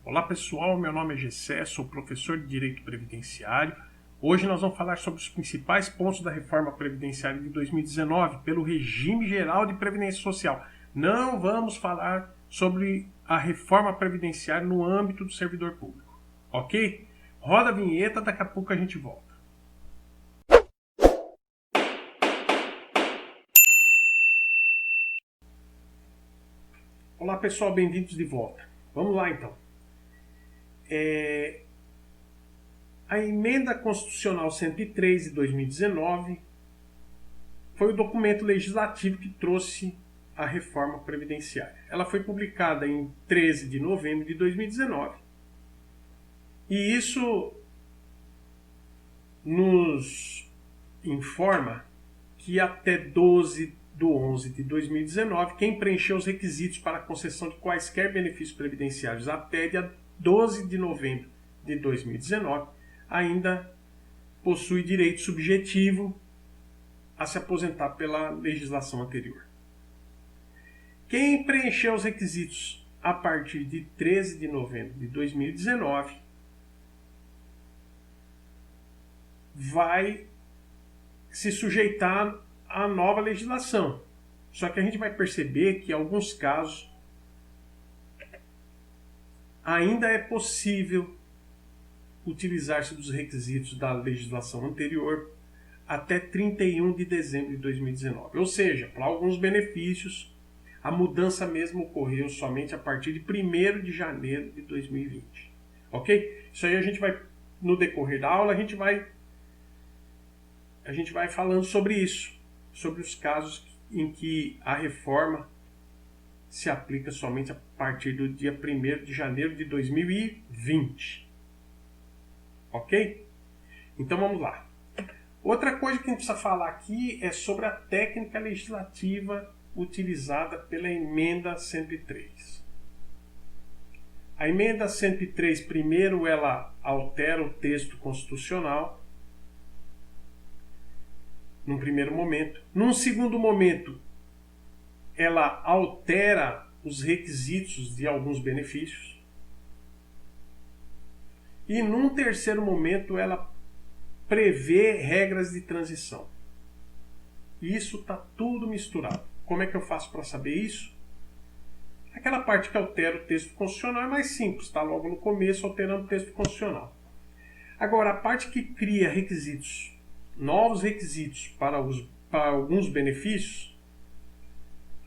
Olá pessoal, meu nome é Gessé, sou professor de Direito Previdenciário. Hoje nós vamos falar sobre os principais pontos da reforma previdenciária de 2019 pelo regime geral de previdência social. Não vamos falar sobre a reforma previdenciária no âmbito do servidor público, ok? Roda a vinheta, daqui a pouco a gente volta. Olá pessoal, bem-vindos de volta. Vamos lá então. A Emenda Constitucional 103 de 2019 foi o documento legislativo que trouxe a reforma previdenciária. Ela foi publicada em 13 de novembro de 2019 e isso nos informa que até 12/11 de 2019, quem preencheu os requisitos para a concessão de quaisquer benefícios previdenciários até dia 12 de novembro de 2019 ainda possui direito subjetivo a se aposentar pela legislação anterior. Quem preencheu os requisitos a partir de 13 de novembro de 2019 vai se sujeitar à nova legislação. Só que a gente vai perceber que em alguns casos ainda é possível utilizar-se dos requisitos da legislação anterior até 31 de dezembro de 2019. Ou seja, para alguns benefícios, a mudança mesmo ocorreu somente a partir de 1º de janeiro de 2020. Ok? Isso aí a gente vai, no decorrer da aula, a gente vai falando sobre isso, sobre os casos em que a reforma se aplica somente a partir do dia 1º de janeiro de 2020. Ok? Então vamos lá. Outra coisa que a gente precisa falar aqui é sobre a técnica legislativa utilizada pela Emenda 103. A Emenda 103, primeiro, ela altera o texto constitucional, num primeiro momento. Num segundo momento, ela altera os requisitos de alguns benefícios. E num terceiro momento, ela prevê regras de transição. Isso está tudo misturado. Como é que eu faço para saber isso? Aquela parte que altera o texto constitucional é mais simples, está logo no começo alterando o texto constitucional. Agora, a parte que cria requisitos, novos requisitos para alguns benefícios,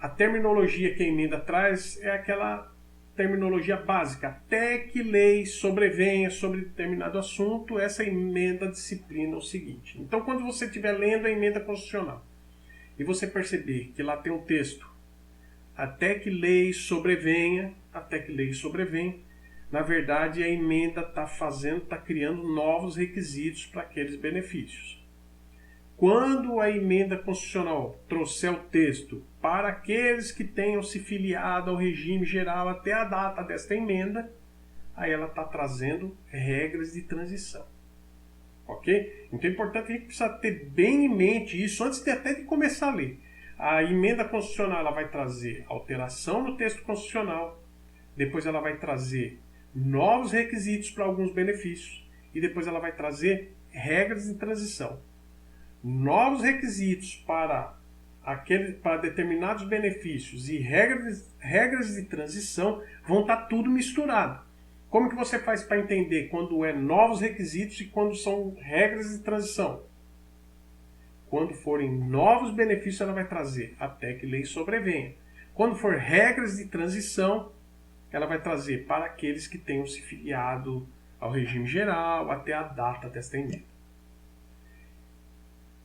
a terminologia que a emenda traz é aquela terminologia básica. Até que lei sobrevenha sobre determinado assunto, essa emenda disciplina o seguinte. Então, quando você estiver lendo a emenda constitucional e você perceber que lá tem um texto, até que lei sobrevenha, na verdade a emenda está criando novos requisitos para aqueles benefícios. Quando a emenda constitucional trouxer o texto para aqueles que tenham se filiado ao regime geral até a data desta emenda, aí ela está trazendo regras de transição. Ok? Então é importante que a gente precisa ter bem em mente isso antes até de começar a ler. A emenda constitucional ela vai trazer alteração no texto constitucional, depois ela vai trazer novos requisitos para alguns benefícios e depois ela vai trazer regras de transição. Novos requisitos para determinados benefícios e regras de transição vão estar tudo misturado. Como que você faz para entender quando é novos requisitos e quando são regras de transição? Quando forem novos benefícios, ela vai trazer até que lei sobrevenha. Quando for regras de transição, ela vai trazer para aqueles que tenham se filiado ao regime geral até a data desta emenda.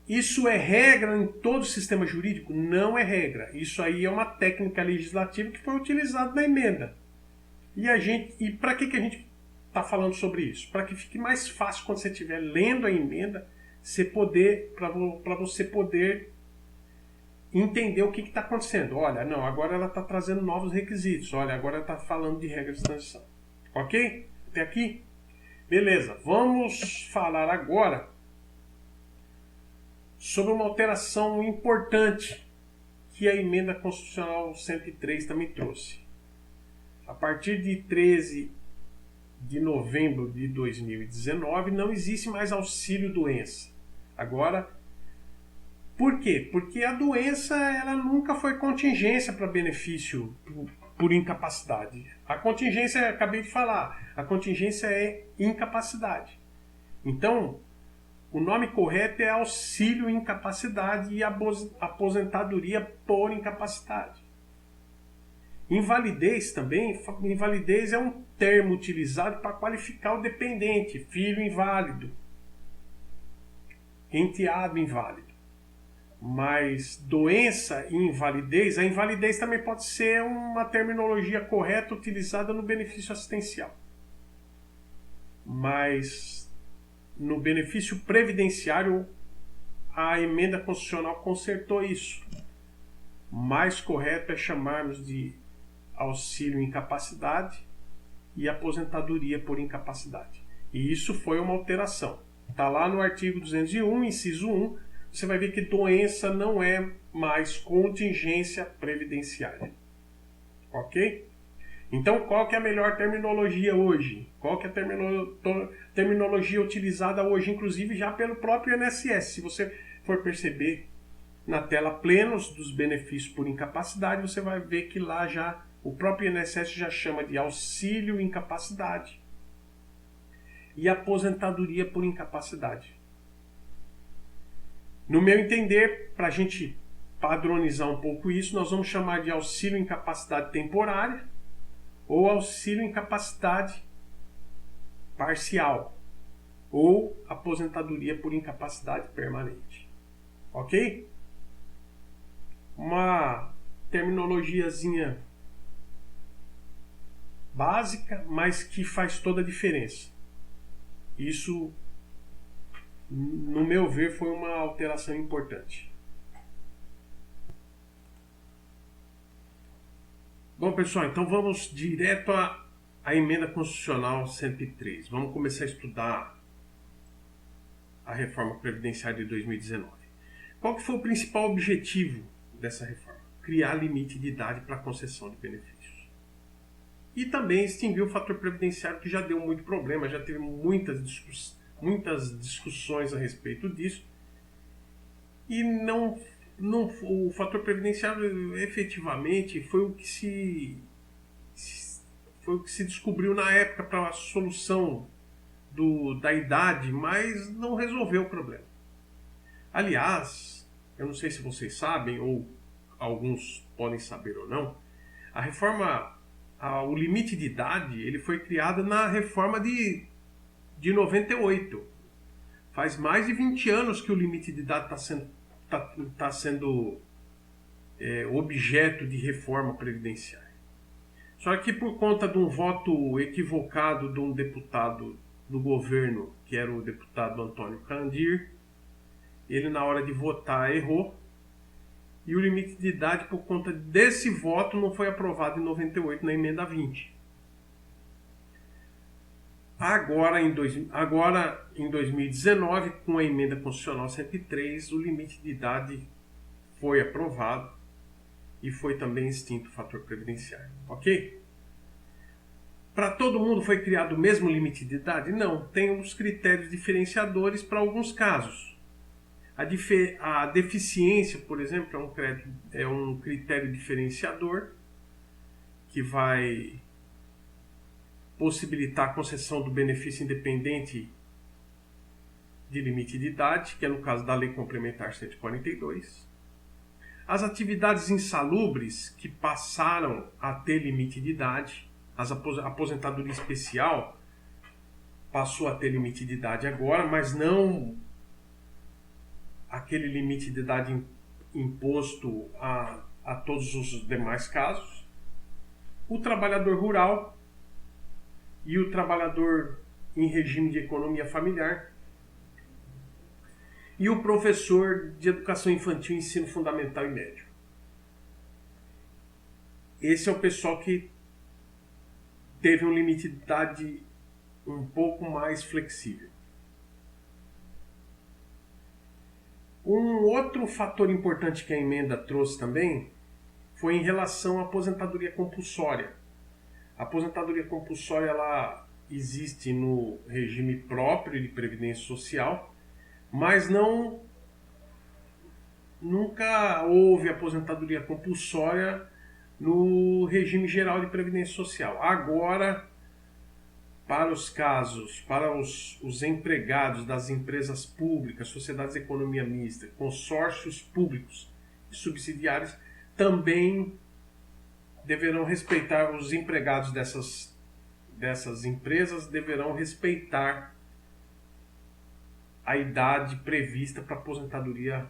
Isso é regra em todo o sistema jurídico? Não é regra. Isso aí é uma técnica legislativa que foi utilizada na emenda. E para que a gente está falando sobre isso? Para que fique mais fácil quando você estiver lendo a emenda, para você poder entender o que está acontecendo. Olha, não, agora ela está trazendo novos requisitos. Olha, agora ela está falando de regras de transição. Ok? Até aqui? Beleza. Vamos falar agora sobre uma alteração importante que a Emenda Constitucional 103 também trouxe. A partir de 13 de novembro de 2019, não existe mais auxílio doença. Agora, por quê? Porque a doença ela nunca foi contingência para benefício por incapacidade. A contingência, acabei de falar, a contingência é incapacidade. Então, o nome correto é auxílio incapacidade e aposentadoria por incapacidade. Invalidez também, invalidez é um termo utilizado para qualificar o dependente, filho inválido, enteado inválido. Mas doença e invalidez, a invalidez também pode ser uma terminologia correta utilizada no benefício assistencial. Mas no benefício previdenciário, a emenda constitucional consertou isso. Mais correto é chamarmos de auxílio incapacidade e aposentadoria por incapacidade. E isso foi uma alteração. Está lá no artigo 201, inciso 1, você vai ver que doença não é mais contingência previdenciária. Ok? Então, qual que é a melhor terminologia hoje? Qual que é a terminologia utilizada hoje, inclusive já pelo próprio INSS? Se você for perceber na tela plenos dos benefícios por incapacidade, você vai ver que lá já o próprio INSS já chama de auxílio incapacidade e aposentadoria por incapacidade. No meu entender, para a gente padronizar um pouco isso, nós vamos chamar de auxílio incapacidade temporária ou auxílio incapacidade parcial ou aposentadoria por incapacidade permanente. Ok? Uma terminologiazinha básica, mas que faz toda a diferença. Isso, no meu ver, foi uma alteração importante. Bom, pessoal, então vamos direto à emenda constitucional 103. Vamos começar a estudar a reforma previdenciária de 2019. Qual que foi o principal objetivo dessa reforma? Criar limite de idade para concessão de benefícios. E também extinguir o fator previdenciário, que já deu muito problema, já teve muitas discussões a respeito disso. E o fator previdenciário efetivamente foi o que se descobriu na época para a solução da idade, mas não resolveu o problema. Aliás, eu não sei se vocês sabem, ou alguns podem saber ou não, a reforma, o limite de idade, ele foi criado na reforma de 98. Faz mais de 20 anos que o limite de idade está sendo objeto de reforma previdenciária. Só que por conta de um voto equivocado de um deputado do governo, que era o deputado Antônio Candir, ele na hora de votar errou, e o limite de idade, por conta desse voto, não foi aprovado em 98 na emenda 20. Agora, em 2019, com a emenda constitucional 103, o limite de idade foi aprovado e foi também extinto o fator previdenciário. Ok? Para todo mundo foi criado o mesmo limite de idade? Não, tem uns critérios diferenciadores para alguns casos. A deficiência, por exemplo, é um critério diferenciador que vai possibilitar a concessão do benefício independente de limite de idade, que é no caso da Lei Complementar 142. As atividades insalubres que passaram a ter limite de idade, a aposentadoria especial passou a ter limite de idade agora, mas não aquele limite de idade imposto a todos os demais casos. O trabalhador rural e o trabalhador em regime de economia familiar e o professor de educação infantil, ensino fundamental e médio. Esse é o pessoal que teve um limite de idade um pouco mais flexível. Um outro fator importante que a emenda trouxe também foi em relação à aposentadoria compulsória. A aposentadoria compulsória ela existe no regime próprio de previdência social, mas nunca houve aposentadoria compulsória no regime geral de previdência social. Agora, para os empregados das empresas públicas, sociedades de economia mista, consórcios públicos e subsidiários, também deverão respeitar, os empregados dessas empresas deverão respeitar a idade prevista para aposentadoria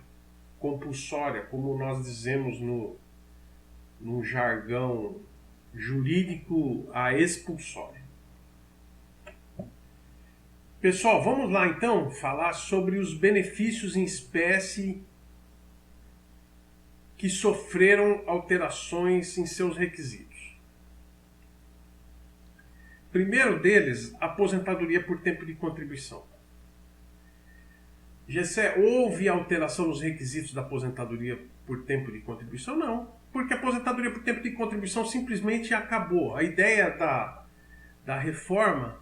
compulsória, como nós dizemos no jargão jurídico, a expulsória. Pessoal, vamos lá então falar sobre os benefícios em espécie que sofreram alterações em seus requisitos. Primeiro deles, aposentadoria por tempo de contribuição. Gessé, houve alteração nos requisitos da aposentadoria por tempo de contribuição? Não, porque a aposentadoria por tempo de contribuição simplesmente acabou. A ideia da reforma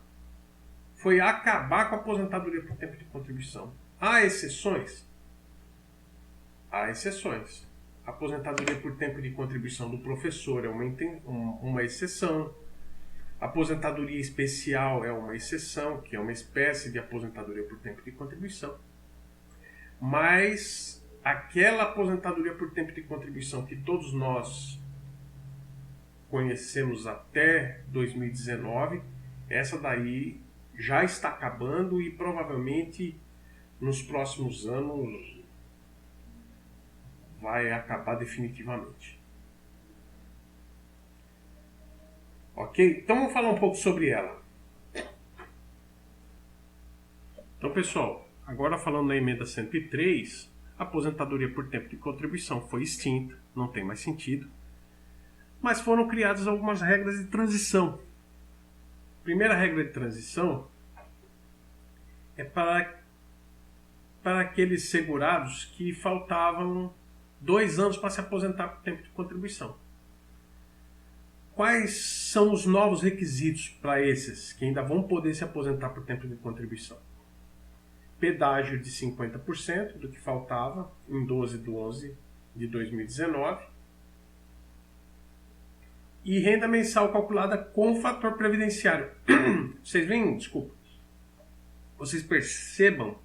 foi acabar com a aposentadoria por tempo de contribuição. Há exceções? Há exceções. A aposentadoria por tempo de contribuição do professor é uma exceção. A aposentadoria especial é uma exceção, que é uma espécie de aposentadoria por tempo de contribuição. Mas aquela aposentadoria por tempo de contribuição que todos nós conhecemos até 2019, essa daí já está acabando e provavelmente nos próximos anos vai acabar definitivamente. Ok? Então vamos falar um pouco sobre ela. Então, pessoal, agora falando na emenda 103, a aposentadoria por tempo de contribuição foi extinta, não tem mais sentido, mas foram criadas algumas regras de transição. A primeira regra de transição é para aqueles segurados que faltavam 2 anos para se aposentar por tempo de contribuição. Quais são os novos requisitos para esses que ainda vão poder se aposentar por tempo de contribuição? Pedágio de 50% do que faltava em 12/11/2019 e renda mensal calculada com fator previdenciário. Vocês percebam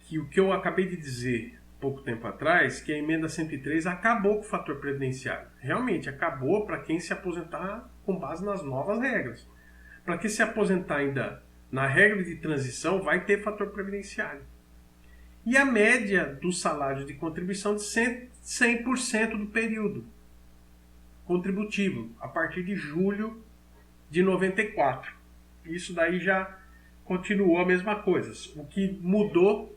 que o que eu acabei de dizer pouco tempo atrás, que a emenda 103 acabou com o fator previdenciário. Realmente, acabou para quem se aposentar com base nas novas regras. Para quem se aposentar ainda na regra de transição, vai ter fator previdenciário. E a média do salário de contribuição de 100% do período contributivo, a partir de julho de 94. Isso daí já continuou a mesma coisa. O que mudou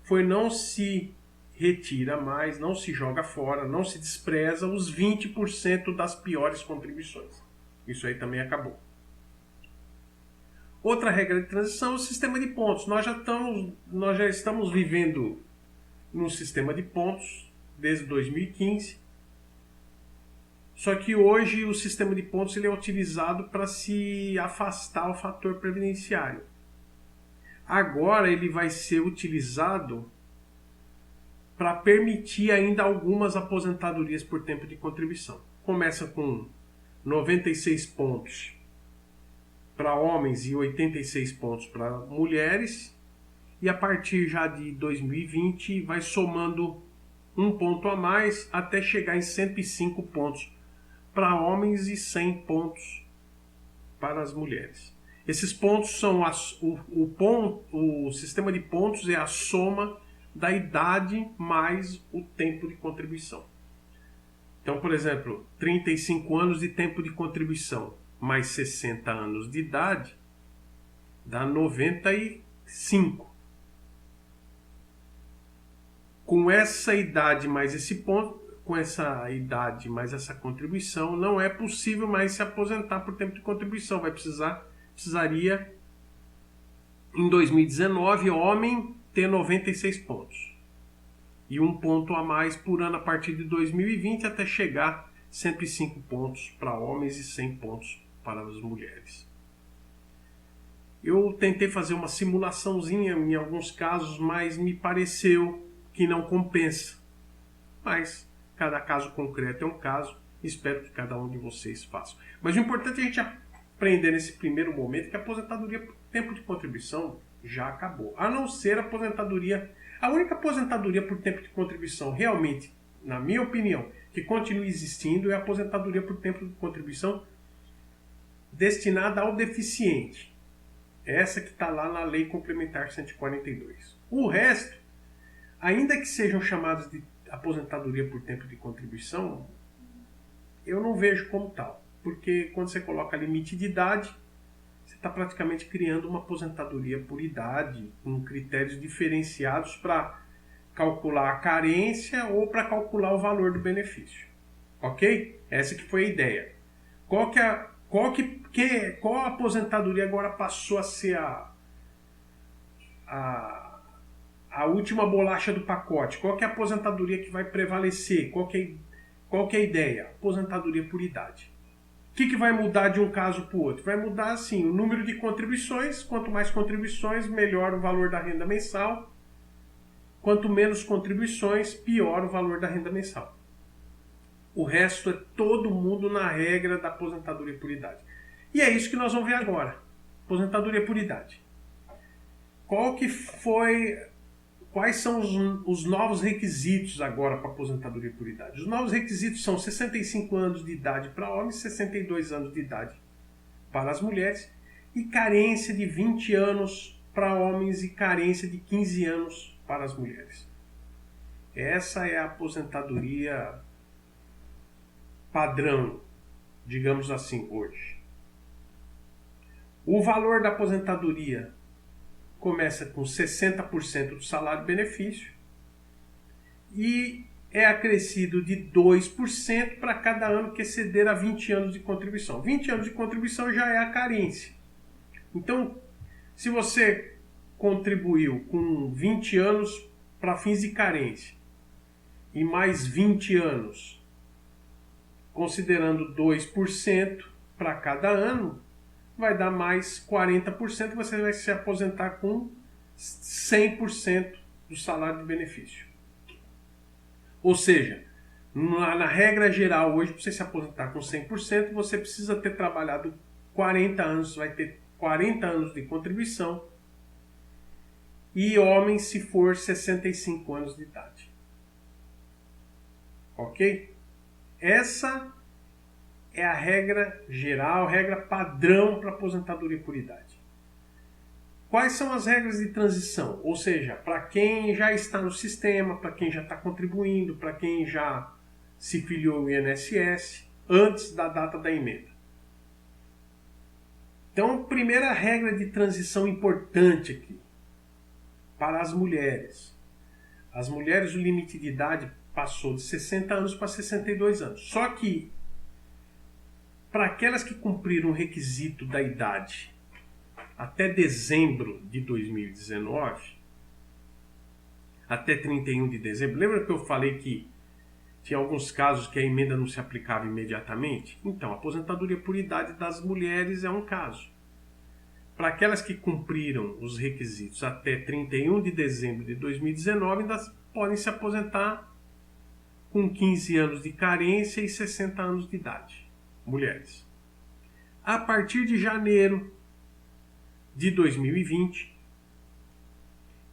foi não se retira mais, não se joga fora, não se despreza os 20% das piores contribuições. Isso aí também acabou. Outra regra de transição é o sistema de pontos. Nós já estamos vivendo num sistema de pontos desde 2015. Só que hoje o sistema de pontos ele é utilizado para se afastar o fator previdenciário. Agora ele vai ser utilizado para permitir ainda algumas aposentadorias por tempo de contribuição. Começa com 96 pontos para homens e 86 pontos para mulheres, e a partir já de 2020 vai somando um ponto a mais até chegar em 105 pontos para homens e 100 pontos para as mulheres. Esses pontos são o sistema de pontos é a soma da idade mais o tempo de contribuição. Então, por exemplo, 35 anos de tempo de contribuição mais 60 anos de idade dá 95. Com essa idade mais esse ponto, com essa idade mais essa contribuição, não é possível mais se aposentar por tempo de contribuição. Precisaria em 2019 homem ter 96 pontos. E um ponto a mais por ano a partir de 2020 até chegar 105 pontos para homens e 100 pontos para as mulheres. Eu tentei fazer uma simulaçãozinha em alguns casos, mas me pareceu que não compensa. Mas cada caso concreto é um caso. Espero que cada um de vocês faça. Mas o importante é a gente aprender nesse primeiro momento que a aposentadoria por tempo de contribuição já acabou. A não ser a aposentadoria... A única aposentadoria por tempo de contribuição realmente, na minha opinião, que continua existindo é a aposentadoria por tempo de contribuição destinada ao deficiente. Essa que está lá na Lei Complementar 142. O resto, ainda que sejam chamados de aposentadoria por tempo de contribuição, eu não vejo como tal. Porque quando você coloca limite de idade, você está praticamente criando uma aposentadoria por idade, com critérios diferenciados para calcular a carência ou para calcular o valor do benefício. Ok? Essa que foi a ideia. Qual a aposentadoria agora passou a ser a última bolacha do pacote? Qual que é a aposentadoria que vai prevalecer? Qual que é a ideia? Aposentadoria por idade. O que vai mudar de um caso para o outro? Vai mudar assim, o número de contribuições. Quanto mais contribuições, melhor o valor da renda mensal. Quanto menos contribuições, pior o valor da renda mensal. O resto é todo mundo na regra da aposentadoria por idade. E é isso que nós vamos ver agora. Aposentadoria por idade. Quais são os novos requisitos agora para a aposentadoria por idade? Os novos requisitos são 65 anos de idade para homens, 62 anos de idade para as mulheres e carência de 20 anos para homens e carência de 15 anos para as mulheres. Essa é a aposentadoria padrão, digamos assim, hoje. O valor da aposentadoria começa com 60% do salário-benefício e é acrescido de 2% para cada ano que exceder a 20 anos de contribuição. 20 anos de contribuição já é a carência. Então, se você contribuiu com 20 anos para fins de carência e mais 20 anos, considerando 2% para cada ano, vai dar mais 40%, você vai se aposentar com 100% do salário de benefício. Ou seja, na regra geral, hoje, para você se aposentar com 100%, você precisa ter trabalhado 40 anos, vai ter 40 anos de contribuição, e homem se for 65 anos de idade. Ok? Essa é a regra geral, a regra padrão para aposentadoria por idade. Quais são as regras de transição? Ou seja, para quem já está no sistema, para quem já está contribuindo, para quem já se filiou ao INSS, antes da data da emenda. Então, primeira regra de transição importante aqui, para as mulheres. As mulheres, o limite de idade passou de 60 anos para 62 anos. Só que, para aquelas que cumpriram o requisito da idade até dezembro de 2019, até 31 de dezembro, lembra que eu falei que tinha alguns casos que a emenda não se aplicava imediatamente? Então, a aposentadoria por idade das mulheres é um caso. Para aquelas que cumpriram os requisitos até 31 de dezembro de 2019, ainda podem se aposentar com 15 anos de carência e 60 anos de idade. Mulheres. A partir de janeiro de 2020,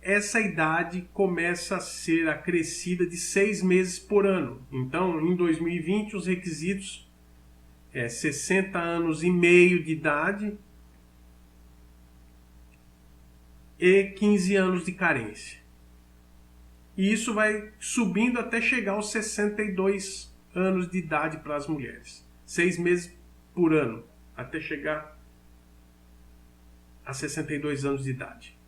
essa idade começa a ser acrescida de 6 meses por ano. Então, em 2020, os requisitos é 60 anos e meio de idade e 15 anos de carência. E isso vai subindo até chegar aos 62 anos de idade para as mulheres. 6 meses por ano, até chegar a 62 anos de idade.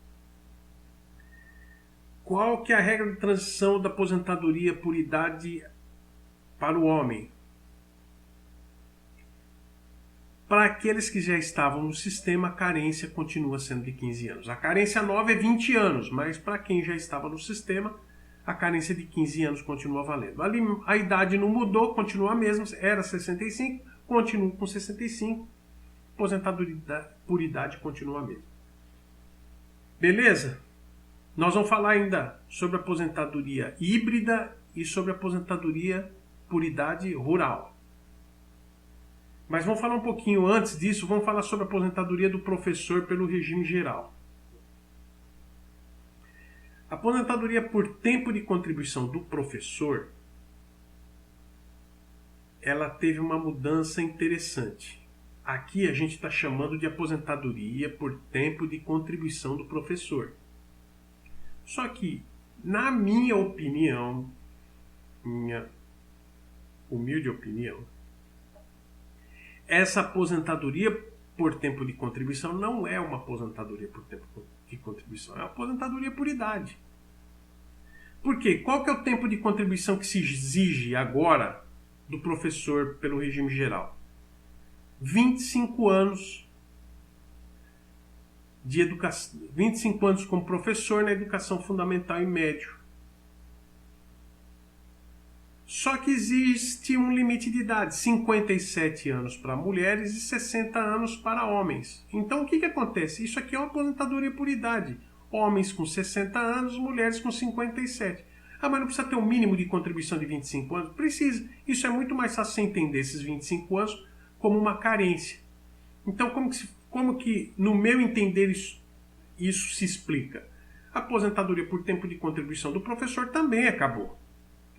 Qual que é a regra de transição da aposentadoria por idade para o homem? Para aqueles que já estavam no sistema, a carência continua sendo de 15 anos. A carência nova é 20 anos, mas para quem já estava no sistema, a carência de 15 anos continua valendo. Ali a idade não mudou, continua a mesma, era 65, continua com 65, aposentadoria por idade continua a mesma. Beleza? Nós vamos falar ainda sobre aposentadoria híbrida e sobre aposentadoria por idade rural. Mas vamos falar um pouquinho antes disso, vamos falar sobre a aposentadoria do professor pelo regime geral. A aposentadoria por tempo de contribuição do professor, ela teve uma mudança interessante. Aqui a gente está chamando de aposentadoria por tempo de contribuição do professor. Só que, na minha opinião, minha humilde opinião, essa aposentadoria por tempo de contribuição não é uma aposentadoria por tempo de contribuição, é uma aposentadoria por idade. Por quê? Qual que é o tempo de contribuição que se exige agora do professor pelo regime geral? 25 anos de educação, 25 anos como professor na educação fundamental e médio. Só que existe um limite de idade, 57 anos para mulheres e 60 anos para homens. Então o que acontece? Isso aqui é uma aposentadoria por idade. Homens com 60 anos, mulheres com 57. Ah, mas não precisa ter um mínimo de contribuição de 25 anos? Precisa. Isso é muito mais fácil você entender esses 25 anos como uma carência. Então como que no meu entender isso se explica? A aposentadoria por tempo de contribuição do professor também acabou.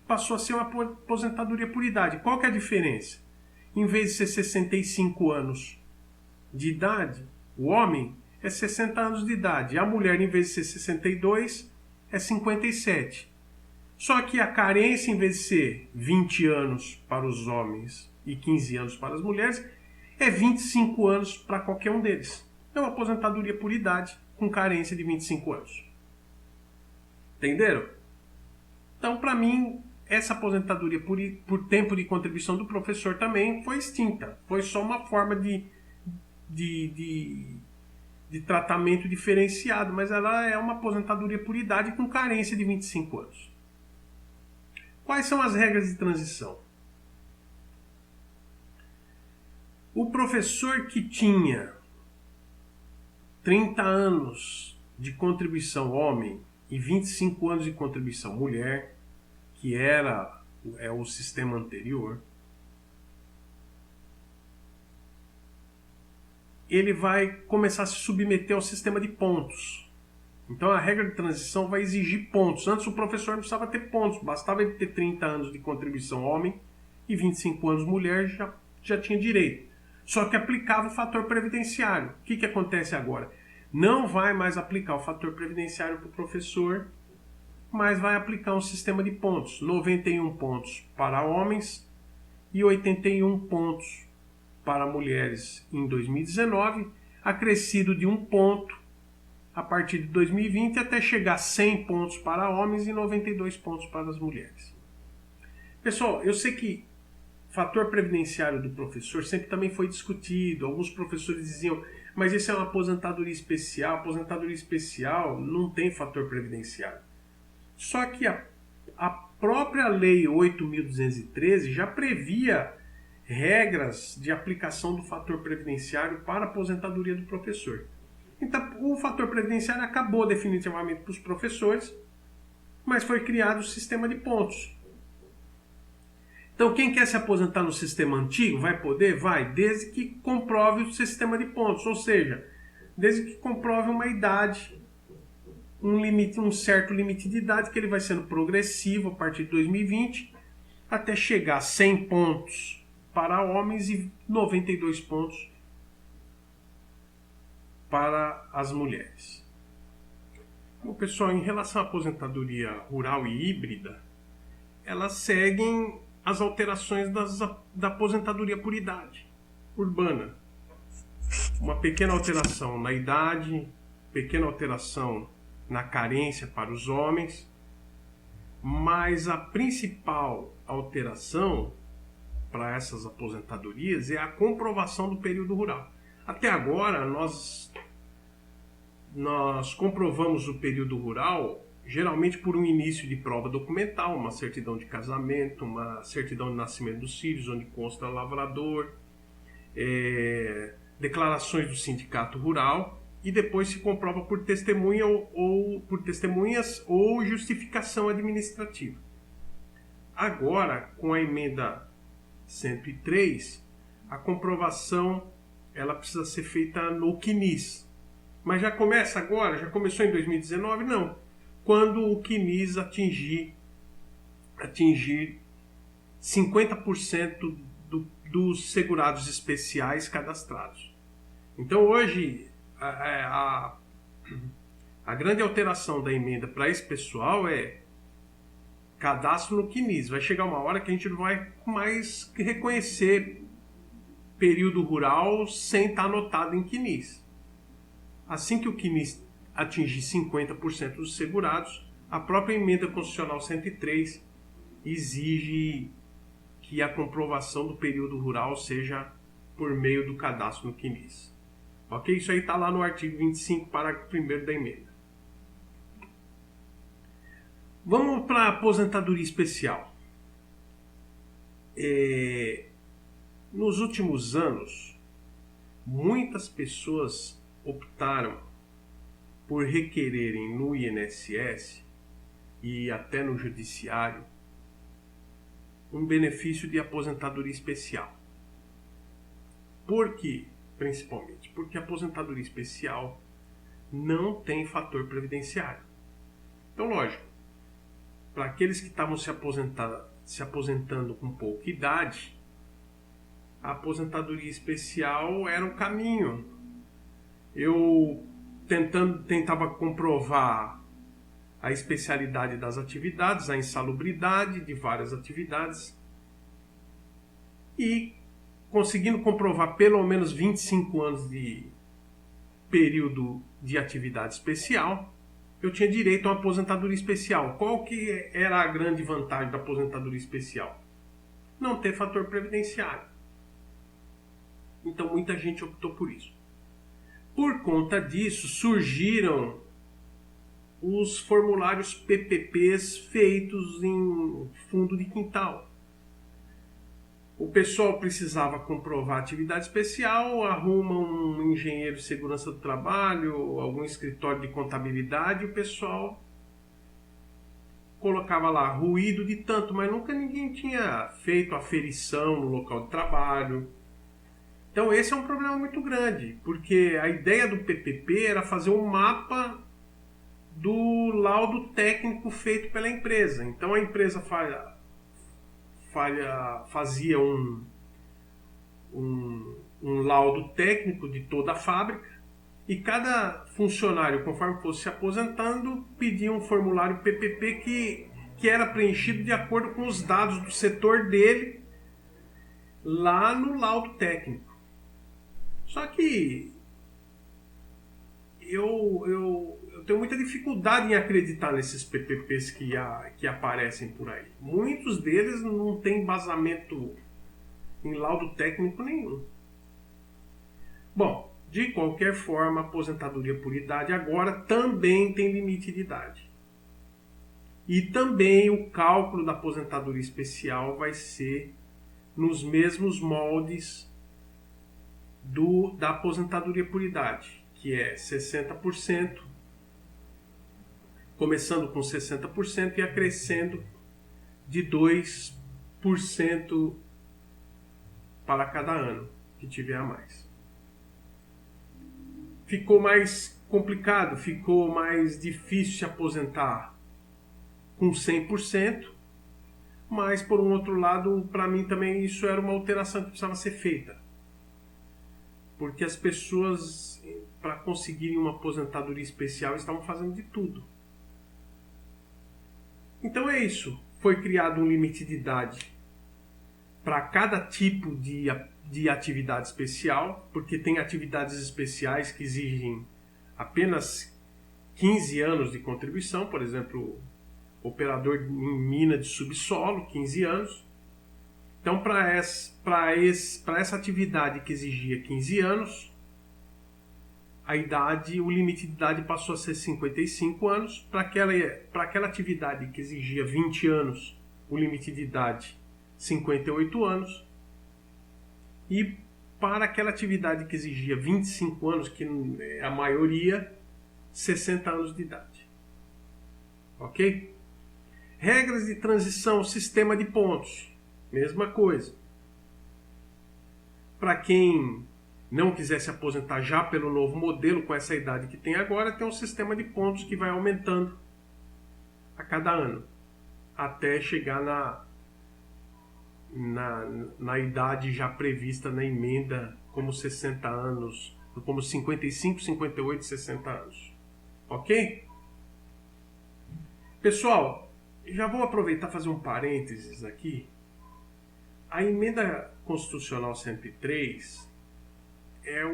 Passou a ser uma aposentadoria por idade. Qual que é a diferença? Em vez de ser 65 anos de idade, o homem é 60 anos de idade. A mulher, em vez de ser 62, é 57. Só que a carência, em vez de ser 20 anos para os homens e 15 anos para as mulheres, é 25 anos para qualquer um deles. É uma aposentadoria por idade com carência de 25 anos. Entenderam? Então, para mim, essa aposentadoria por tempo de contribuição do professor também foi extinta. Foi só uma forma de tratamento diferenciado, mas ela é uma aposentadoria por idade com carência de 25 anos. Quais são as regras de transição? O professor que tinha 30 anos de contribuição homem e 25 anos de contribuição mulher, que é o sistema anterior, ele vai começar a se submeter ao sistema de pontos. Então a regra de transição vai exigir pontos. Antes o professor não precisava ter pontos, bastava ele ter 30 anos de contribuição homem e 25 anos mulher, já tinha direito. Só que aplicava o fator previdenciário. O que acontece agora? Não vai mais aplicar o fator previdenciário para o professor, mas vai aplicar um sistema de pontos. 91 pontos para homens e 81 pontos para mulheres em 2019, acrescido de 1 ponto a partir de 2020 até chegar a 100 pontos para homens e 92 pontos para as mulheres. Pessoal, eu sei que fator previdenciário do professor sempre também foi discutido. Alguns professores diziam, mas isso é uma aposentadoria especial. Aposentadoria especial não tem fator previdenciário. Só que a própria Lei 8.213 já previa regras de aplicação do fator previdenciário para a aposentadoria do professor. Então, o fator previdenciário acabou definitivamente para os professores, mas foi criado o sistema de pontos. Então, quem quer se aposentar no sistema antigo vai poder? Vai, desde que comprove o sistema de pontos, ou seja, desde que comprove uma idade, um certo limite de idade, que ele vai sendo progressivo a partir de 2020, até chegar a 100 pontos para homens e 92 pontos para as mulheres. Bom, pessoal, em relação à aposentadoria rural e híbrida, elas seguem as alterações da aposentadoria por idade urbana. Uma pequena alteração na idade, pequena alteração na carência para os homens, mas a principal alteração para essas aposentadorias é a comprovação do período rural. Até agora, nós comprovamos o período rural geralmente por um início de prova documental, uma certidão de casamento, uma certidão de nascimento dos filhos, onde consta lavrador, declarações do sindicato rural, e depois se comprova por testemunha ou por testemunhas ou justificação administrativa. Agora, com a emenda 103, a comprovação ela precisa ser feita no CNIS. Mas já começa agora? Já começou em 2019? Não. Quando o CNIS atingir 50% dos segurados especiais cadastrados. Então hoje a grande alteração da emenda para esse pessoal é cadastro no CNIS. Vai chegar uma hora que a gente não vai mais reconhecer período rural sem estar anotado em CNIS. Assim que o CNIS atingir 50% dos segurados, a própria emenda constitucional 103 exige que a comprovação do período rural seja por meio do cadastro no CNIS. Ok? Isso aí está lá no artigo 25, parágrafo 1º da emenda. Vamos para a aposentadoria especial. Nos últimos anos, muitas pessoas optaram por requererem no INSS e até no judiciário um benefício de aposentadoria especial. Por quê? Principalmente porque a aposentadoria especial não tem fator previdenciário. Então, lógico, para aqueles que estavam se aposentando com pouca idade, a aposentadoria especial era o caminho. Eu tentava comprovar a especialidade das atividades, a insalubridade de várias atividades, e conseguindo comprovar pelo menos 25 anos de período de atividade especial, eu tinha direito a uma aposentadoria especial. Qual que era a grande vantagem da aposentadoria especial? Não ter fator previdenciário. Então muita gente optou por isso. Por conta disso, surgiram os formulários PPPs feitos em fundo de quintal. O pessoal precisava comprovar atividade especial, arruma um engenheiro de segurança do trabalho, algum escritório de contabilidade, e o pessoal colocava lá ruído de tanto, mas nunca ninguém tinha feito aferição no local de trabalho. Então esse é um problema muito grande, porque a ideia do PPP era fazer um mapa do laudo técnico feito pela empresa. Então a empresa fazia um laudo técnico de toda a fábrica e cada funcionário, conforme fosse se aposentando, pedia um formulário PPP que era preenchido de acordo com os dados do setor dele lá no laudo técnico. Só que eu tenho muita dificuldade em acreditar nesses PPPs que aparecem por aí. Muitos deles não têm embasamento em laudo técnico nenhum. Bom, de qualquer forma, a aposentadoria por idade agora também tem limite de idade. E também o cálculo da aposentadoria especial vai ser nos mesmos moldes da aposentadoria por idade, que é 60%, começando com 60% e acrescendo de 2% para cada ano que tiver a mais. Ficou mais complicado, ficou mais difícil se aposentar com 100%, mas por um outro lado, para mim também isso era uma alteração que precisava ser feita. Porque as pessoas, para conseguirem uma aposentadoria especial, estavam fazendo de tudo. Então é isso. Foi criado um limite de idade para cada tipo de atividade especial, porque tem atividades especiais que exigem apenas 15 anos de contribuição, por exemplo, operador em mina de subsolo, 15 anos. Então, para essa atividade que exigia 15 anos, o limite de idade passou a ser 55 anos. Para aquela atividade que exigia 20 anos, o limite de idade 58 anos. E para aquela atividade que exigia 25 anos, que é a maioria, 60 anos de idade. Ok? Regras de transição, sistema de pontos. Mesma coisa. Para quem não quiser se aposentar já pelo novo modelo, com essa idade que tem agora, tem um sistema de pontos que vai aumentando a cada ano, até chegar na idade já prevista na emenda como 60 anos, como 55, 58, 60 anos. Ok? Pessoal, já vou aproveitar e fazer um parênteses aqui. A emenda constitucional 103 é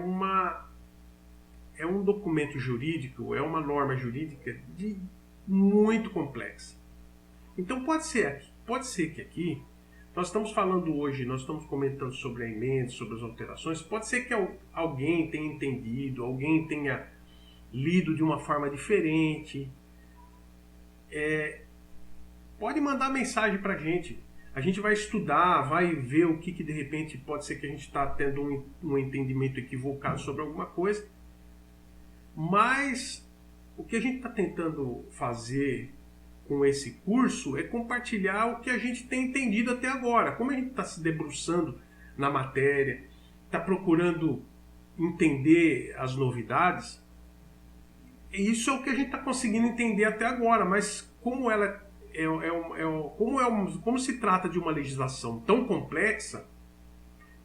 um documento jurídico, é uma norma jurídica muito complexa. Então pode ser que aqui nós estamos falando hoje, nós estamos comentando sobre a emenda, sobre as alterações. Pode ser que alguém tenha entendido, alguém tenha lido de uma forma diferente. Pode mandar mensagem para a gente. A gente vai estudar, vai ver o que de repente pode ser que a gente está tendo um entendimento equivocado sobre alguma coisa. Mas o que a gente está tentando fazer com esse curso é compartilhar o que a gente tem entendido até agora. Como a gente está se debruçando na matéria, está procurando entender as novidades, isso é o que a gente está conseguindo entender até agora. Mas como ela como se trata de uma legislação tão complexa,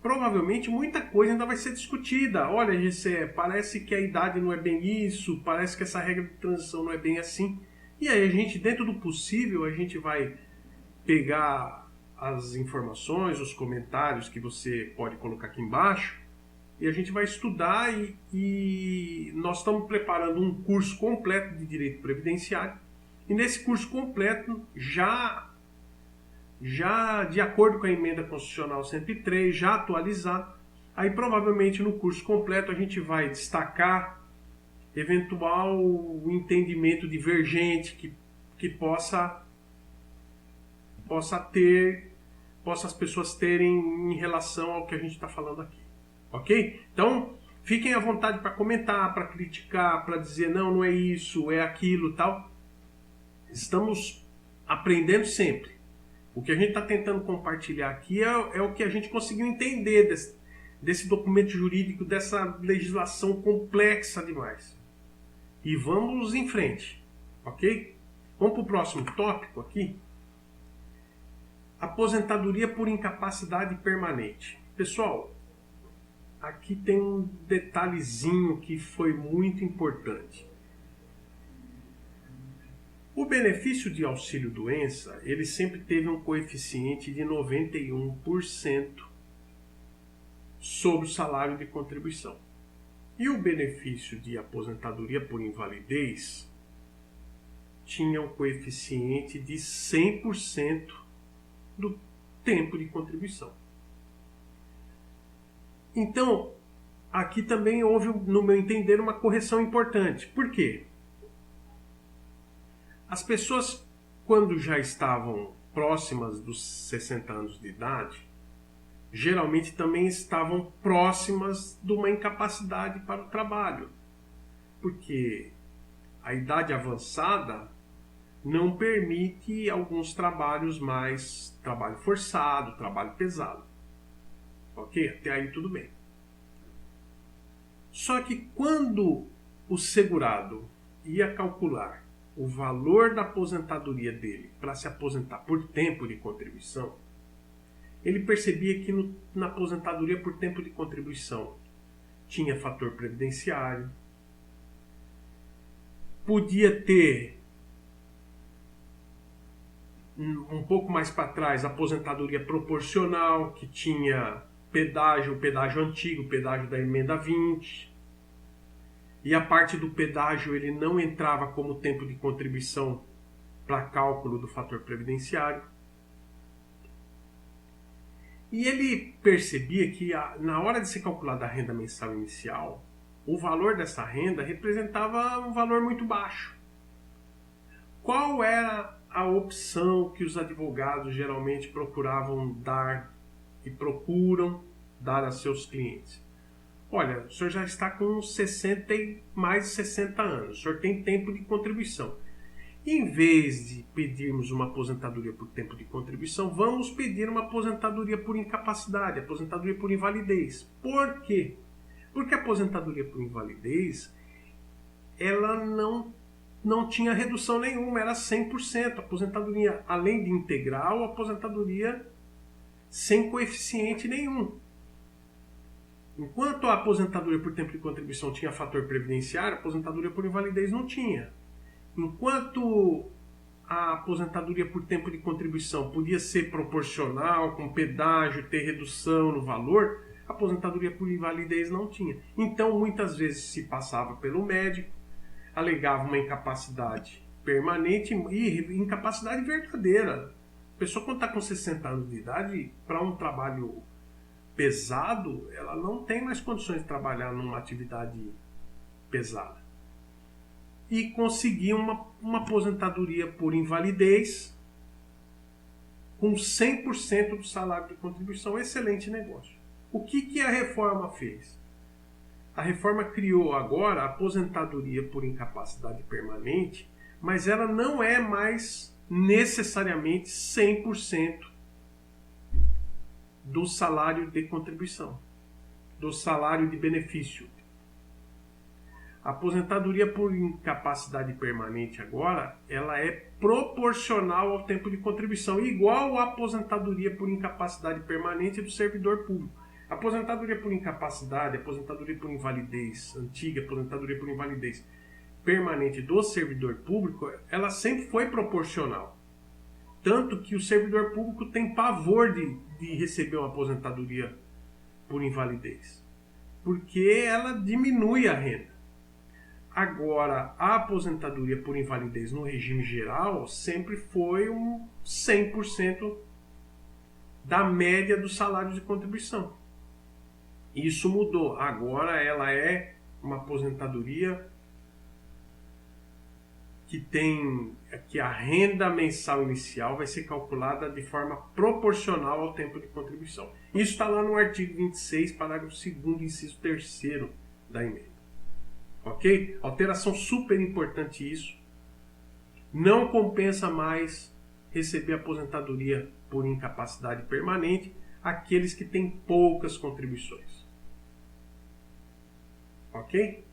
provavelmente muita coisa ainda vai ser discutida. Olha, Gessé, parece que a idade não é bem isso, parece que essa regra de transição não é bem assim. E aí a gente, dentro do possível, a gente vai pegar as informações, os comentários que você pode colocar aqui embaixo, e a gente vai estudar e nós estamos preparando um curso completo de Direito Previdenciário. E nesse curso completo, já de acordo com a emenda constitucional 103, já atualizado, aí provavelmente no curso completo a gente vai destacar eventual entendimento divergente que possa as pessoas terem em relação ao que a gente está falando aqui. Ok? Então, fiquem à vontade para comentar, para criticar, para dizer não é isso, é aquilo, tal. Estamos aprendendo sempre. O que a gente está tentando compartilhar aqui é o que a gente conseguiu entender desse documento jurídico, dessa legislação complexa demais. E vamos em frente, ok? Vamos para o próximo tópico aqui. Aposentadoria por incapacidade permanente. Pessoal, aqui tem um detalhezinho que foi muito importante. O benefício de auxílio-doença, ele sempre teve um coeficiente de 91% sobre o salário de contribuição. E o benefício de aposentadoria por invalidez tinha um coeficiente de 100% do tempo de contribuição. Então, aqui também houve, no meu entender, uma correção importante. Por quê? As pessoas, quando já estavam próximas dos 60 anos de idade, geralmente também estavam próximas de uma incapacidade para o trabalho. Porque a idade avançada não permite alguns trabalhos mais, trabalho forçado, trabalho pesado. Ok? Até aí tudo bem. Só que quando o segurado ia calcular o valor da aposentadoria dele para se aposentar por tempo de contribuição, ele percebia que na aposentadoria por tempo de contribuição tinha fator previdenciário, podia ter um pouco mais para trás aposentadoria proporcional, que tinha pedágio, o pedágio antigo, o pedágio da emenda 20, e a parte do pedágio ele não entrava como tempo de contribuição para cálculo do fator previdenciário. E ele percebia que na hora de se calcular da renda mensal inicial, o valor dessa renda representava um valor muito baixo. Qual era a opção que os advogados geralmente procuravam dar e procuram dar a seus clientes? Olha, o senhor já está com 60 e mais de 60 anos, o senhor tem tempo de contribuição. Em vez de pedirmos uma aposentadoria por tempo de contribuição, vamos pedir uma aposentadoria por incapacidade, aposentadoria por invalidez. Por quê? Porque a aposentadoria por invalidez, ela não tinha redução nenhuma, era 100%. Aposentadoria, além de integral, aposentadoria sem coeficiente nenhum. Enquanto a aposentadoria por tempo de contribuição tinha fator previdenciário, a aposentadoria por invalidez não tinha. Enquanto a aposentadoria por tempo de contribuição podia ser proporcional, com pedágio, ter redução no valor, a aposentadoria por invalidez não tinha. Então, muitas vezes se passava pelo médico, alegava uma incapacidade permanente e incapacidade verdadeira. A pessoa, quando está com 60 anos de idade, para um trabalho pesado, ela não tem mais condições de trabalhar numa atividade pesada. E conseguir uma aposentadoria por invalidez com 100% do salário de contribuição. Excelente negócio. O que a reforma fez? A reforma criou agora a aposentadoria por incapacidade permanente, mas ela não é mais necessariamente 100% do salário de contribuição, do salário de benefício. A aposentadoria por incapacidade permanente agora, ela é proporcional ao tempo de contribuição, igual à aposentadoria por incapacidade permanente do servidor público. A aposentadoria por incapacidade, a aposentadoria por invalidez antiga, a aposentadoria por invalidez permanente do servidor público, ela sempre foi proporcional. Tanto que o servidor público tem pavor de receber uma aposentadoria por invalidez, porque ela diminui a renda. Agora, a aposentadoria por invalidez no regime geral sempre foi 100% da média do salário de contribuição. Isso mudou. Agora ela é uma aposentadoria que a renda mensal inicial vai ser calculada de forma proporcional ao tempo de contribuição. Isso está lá no artigo 26, parágrafo 2º, inciso 3º da emenda. Ok? Alteração super importante isso. Não compensa mais receber aposentadoria por incapacidade permanente aqueles que têm poucas contribuições. Ok?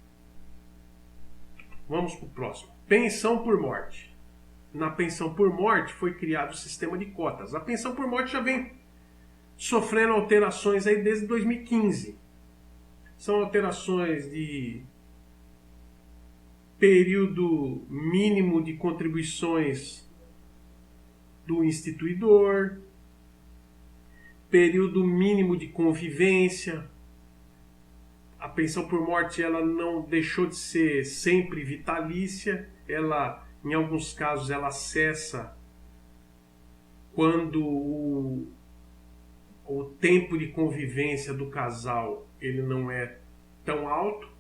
Vamos para o próximo. Pensão por morte. Na pensão por morte foi criado o sistema de cotas. A pensão por morte já vem sofrendo alterações aí desde 2015. São alterações de período mínimo de contribuições do instituidor, período mínimo de convivência. A pensão por morte ela não deixou de ser sempre vitalícia, ela, em alguns casos, ela cessa quando o tempo de convivência do casal ele não é tão alto.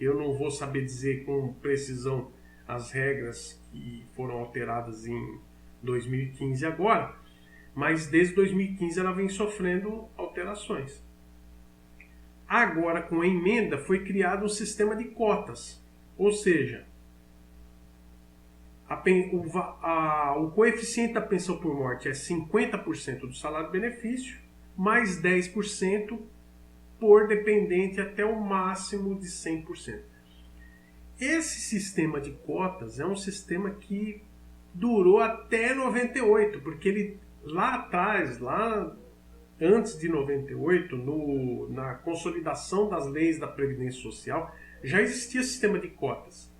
Eu não vou saber dizer com precisão as regras que foram alteradas em 2015 agora, mas desde 2015 ela vem sofrendo alterações. Agora, com a emenda, foi criado um sistema de cotas, ou seja, o coeficiente da pensão por morte é 50% do salário-benefício, mais 10% por dependente até o máximo de 100%. Esse sistema de cotas é um sistema que durou até 98, porque ele lá atrás, lá antes de 98, na consolidação das leis da Previdência Social, já existia sistema de cotas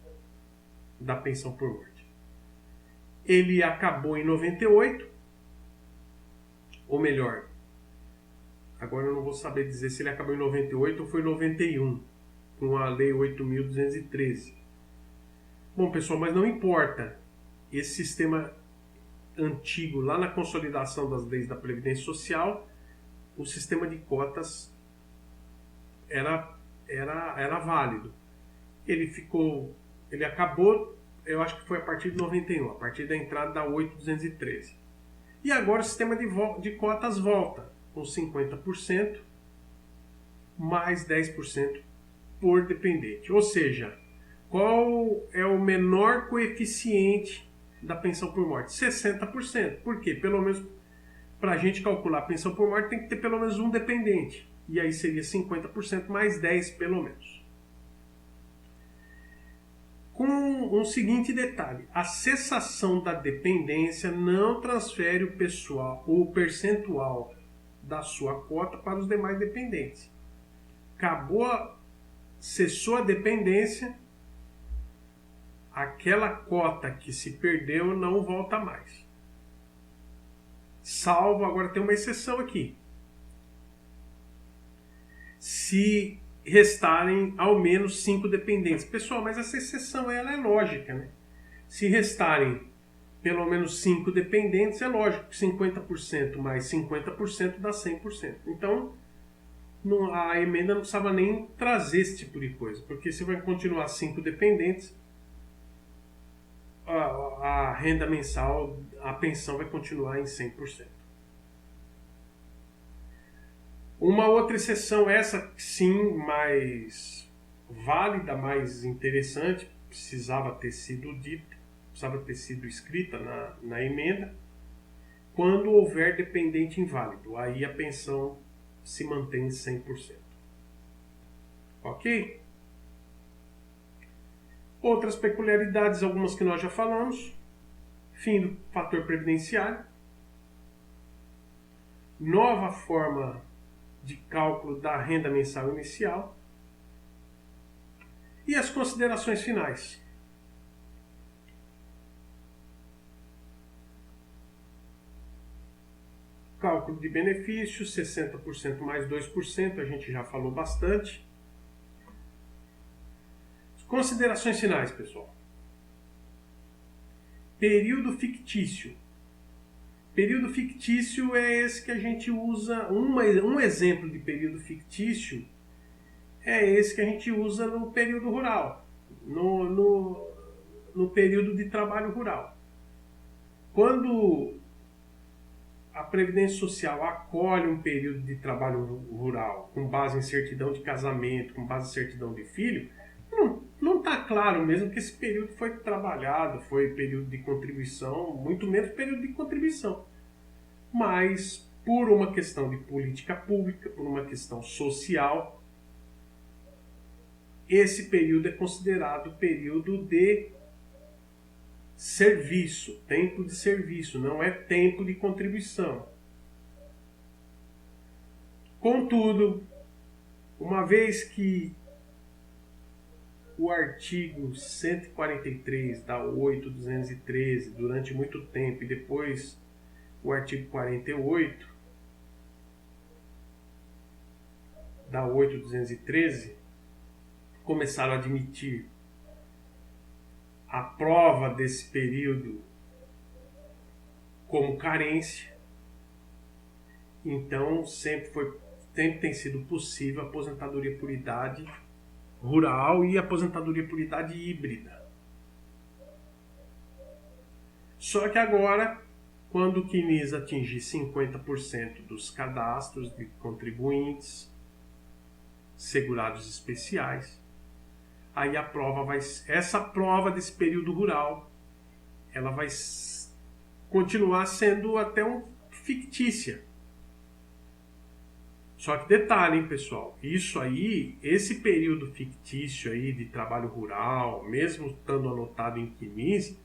da pensão por morte. Ele acabou em 98, ou melhor, agora eu não vou saber dizer se ele acabou em 98 ou foi em 91, com a Lei 8.213. Bom, pessoal, mas não importa. Esse sistema antigo, lá na consolidação das leis da Previdência Social, o sistema de cotas era válido. Ele acabou, eu acho que foi a partir de 91, a partir da entrada da 8.213. E agora o sistema de cotas volta com 50% mais 10% por dependente. Ou seja, qual é o menor coeficiente da pensão por morte? 60%. Por quê? Pelo menos para a gente calcular a pensão por morte tem que ter pelo menos um dependente. E aí seria 50% mais 10 pelo menos. Com um seguinte detalhe: a cessação da dependência não transfere o percentual da sua cota para os demais dependentes. Cessou a dependência, aquela cota que se perdeu não volta mais. Salvo, agora tem uma exceção aqui. Se restarem ao menos 5 dependentes. Pessoal, mas essa exceção ela é lógica, né? Se restarem pelo menos 5 dependentes, é lógico que 50% mais 50% dá 100%. Então, a emenda não precisava nem trazer esse tipo de coisa, porque se vai continuar 5 dependentes, a renda mensal, a pensão vai continuar em 100%. Uma outra exceção, essa sim mais válida, mais interessante, precisava ter sido dita, precisava ter sido escrita na emenda, quando houver dependente inválido, aí a pensão se mantém 100%. Ok? Outras peculiaridades, algumas que nós já falamos: fim do fator previdenciário, nova forma de cálculo da renda mensal inicial e as considerações finais. Cálculo de benefícios, 60% mais 2%, a gente já falou bastante. Considerações finais, pessoal. Período fictício. Período fictício é esse que a gente usa, um exemplo de período fictício é esse que a gente usa no período rural, no período de trabalho rural. Quando a Previdência Social acolhe um período de trabalho rural com base em certidão de casamento, com base em certidão de filho, não está claro mesmo que esse período foi trabalhado, foi período de contribuição, muito menos período de contribuição. Mas, por uma questão de política pública, por uma questão social, esse período é considerado período de serviço, tempo de serviço, não é tempo de contribuição. Contudo, uma vez que o artigo 143 da 8.213 durante muito tempo e depois o artigo 48 da 8.213 começaram a admitir a prova desse período como carência, então sempre tem sido possível a aposentadoria por idade rural e aposentadoria por idade híbrida. Só que agora, quando o CNIS atingir 50% dos cadastros de contribuintes segurados especiais, aí essa prova desse período rural, ela vai continuar sendo até fictícia. Só que detalhe, hein, pessoal, esse período fictício aí de trabalho rural, mesmo estando anotado em CNIS,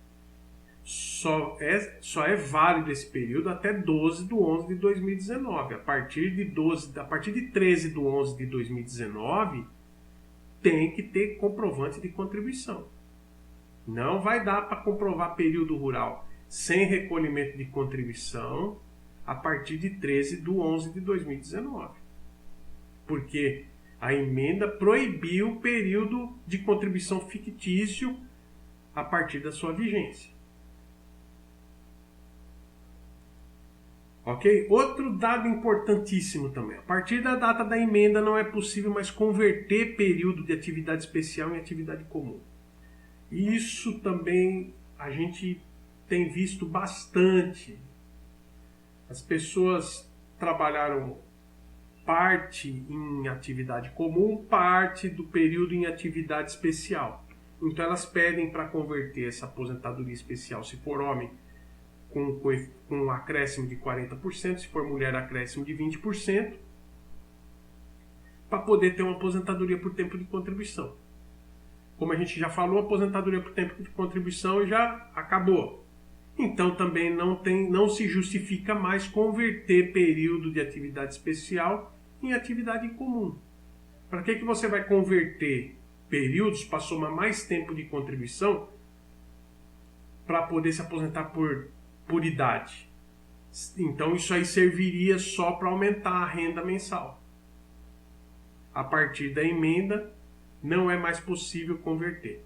só é válido esse período até 12 de 11 de 2019. A partir de 13 de 11 de 2019, tem que ter comprovante de contribuição. Não vai dar para comprovar período rural sem recolhimento de contribuição a partir de 13 de 11 de 2019. Porque a emenda proibiu o período de contribuição fictício a partir da sua vigência. Ok? Outro dado importantíssimo também. A partir da data da emenda não é possível mais converter período de atividade especial em atividade comum. Isso também a gente tem visto bastante. As pessoas trabalharam parte em atividade comum, parte do período em atividade especial. Então elas pedem para converter essa aposentadoria especial, se for homem, com um acréscimo de 40%, se for mulher, acréscimo de 20%, para poder ter uma aposentadoria por tempo de contribuição. Como a gente já falou, a aposentadoria por tempo de contribuição já acabou. Então também não se justifica mais converter período de atividade especial em atividade comum. Para que você vai converter períodos para somar mais tempo de contribuição para poder se aposentar por idade? Então isso aí serviria só para aumentar a renda mensal. A partir da emenda não é mais possível converter.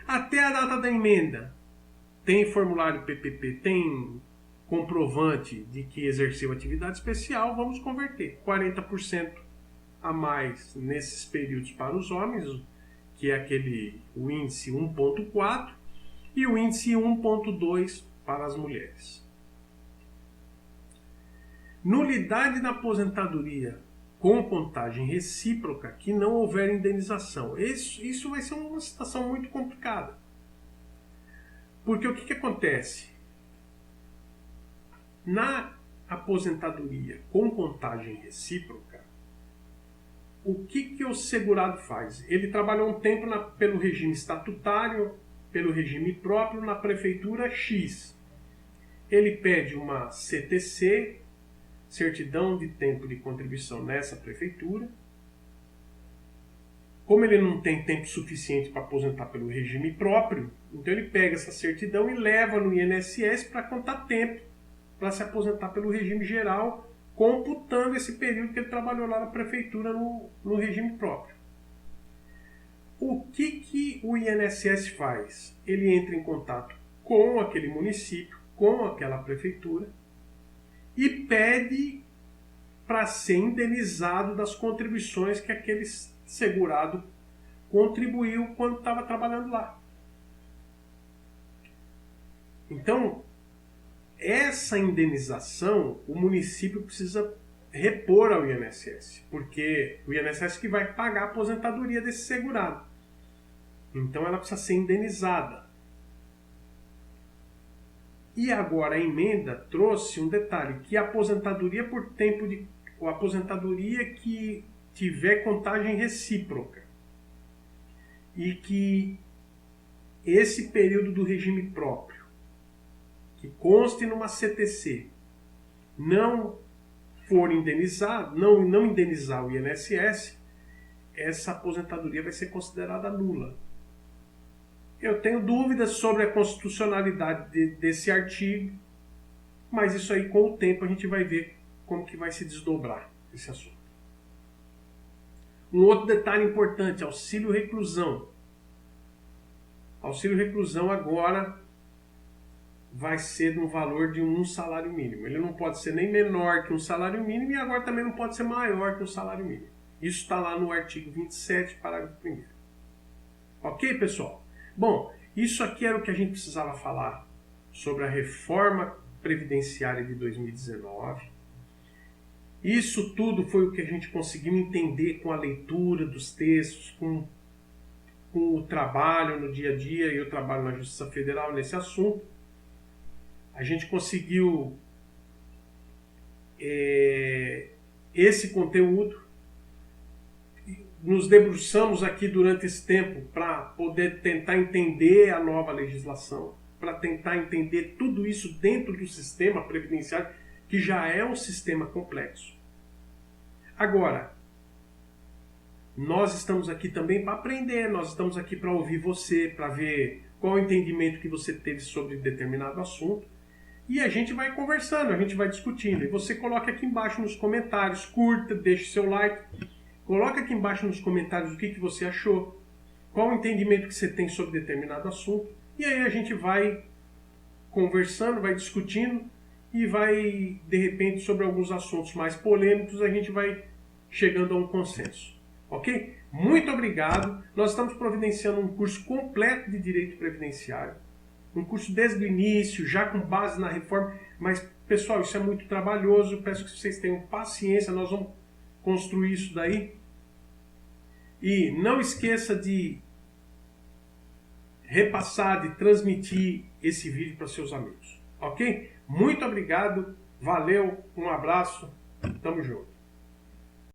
Até a data da emenda tem formulário PPP, tem comprovante de que exerceu atividade especial, vamos converter 40% a mais nesses períodos para os homens, que é o índice 1.4 e o índice 1.2 para as mulheres. Nulidade da aposentadoria com contagem recíproca que não houver indenização. Isso vai ser uma situação muito complicada. Porque o que acontece? Na aposentadoria com contagem recíproca, o que o segurado faz? Ele trabalhou um tempo pelo regime estatutário, pelo regime próprio, na prefeitura X. Ele pede uma CTC, certidão de tempo de contribuição nessa prefeitura. Como ele não tem tempo suficiente para aposentar pelo regime próprio, então ele pega essa certidão e leva no INSS para contar tempo para se aposentar pelo regime geral, computando esse período que ele trabalhou lá na prefeitura no regime próprio. O que o INSS faz? Ele entra em contato com aquele município, com aquela prefeitura, e pede para ser indenizado das contribuições que aquele segurado contribuiu quando estava trabalhando lá. Então, essa indenização o município precisa repor ao INSS, porque o INSS que vai pagar a aposentadoria desse segurado. Então ela precisa ser indenizada. E agora a emenda trouxe um detalhe, que a aposentadoria por tempo de... a aposentadoria que tiver contagem recíproca e que esse período do regime próprio, que conste numa CTC, não for indenizado, não indenizar o INSS, essa aposentadoria vai ser considerada nula. Eu tenho dúvidas sobre a constitucionalidade desse artigo, mas isso aí com o tempo a gente vai ver como que vai se desdobrar esse assunto. Um outro detalhe importante, auxílio reclusão. Auxílio reclusão agora vai ser no valor de um salário mínimo. Ele não pode ser nem menor que um salário mínimo e agora também não pode ser maior que um salário mínimo. Isso está lá no artigo 27, parágrafo 1º. Ok, pessoal? Bom, isso aqui era o que a gente precisava falar sobre a reforma previdenciária de 2019. Isso tudo foi o que a gente conseguiu entender com a leitura dos textos, com o trabalho no dia a dia, e eu trabalho na Justiça Federal nesse assunto. A gente conseguiu esse conteúdo. Nos debruçamos aqui durante esse tempo para poder tentar entender a nova legislação, para tentar entender tudo isso dentro do sistema previdenciário, que já é um sistema complexo. Agora, nós estamos aqui também para aprender, nós estamos aqui para ouvir você, para ver qual o entendimento que você teve sobre determinado assunto, e a gente vai conversando, a gente vai discutindo. E você coloca aqui embaixo nos comentários, curta, deixe seu like, coloca aqui embaixo nos comentários o que você achou, qual o entendimento que você tem sobre determinado assunto, e aí a gente vai conversando, vai discutindo, e vai, de repente, sobre alguns assuntos mais polêmicos, a gente vai chegando a um consenso. Ok? Muito obrigado. Nós estamos providenciando um curso completo de Direito Previdenciário. Um curso desde o início, já com base na reforma. Mas, pessoal, isso é muito trabalhoso. Peço que vocês tenham paciência. Nós vamos construir isso daí. E não esqueça de repassar, de transmitir esse vídeo para seus amigos. Ok? Muito obrigado, valeu, um abraço, tamo junto.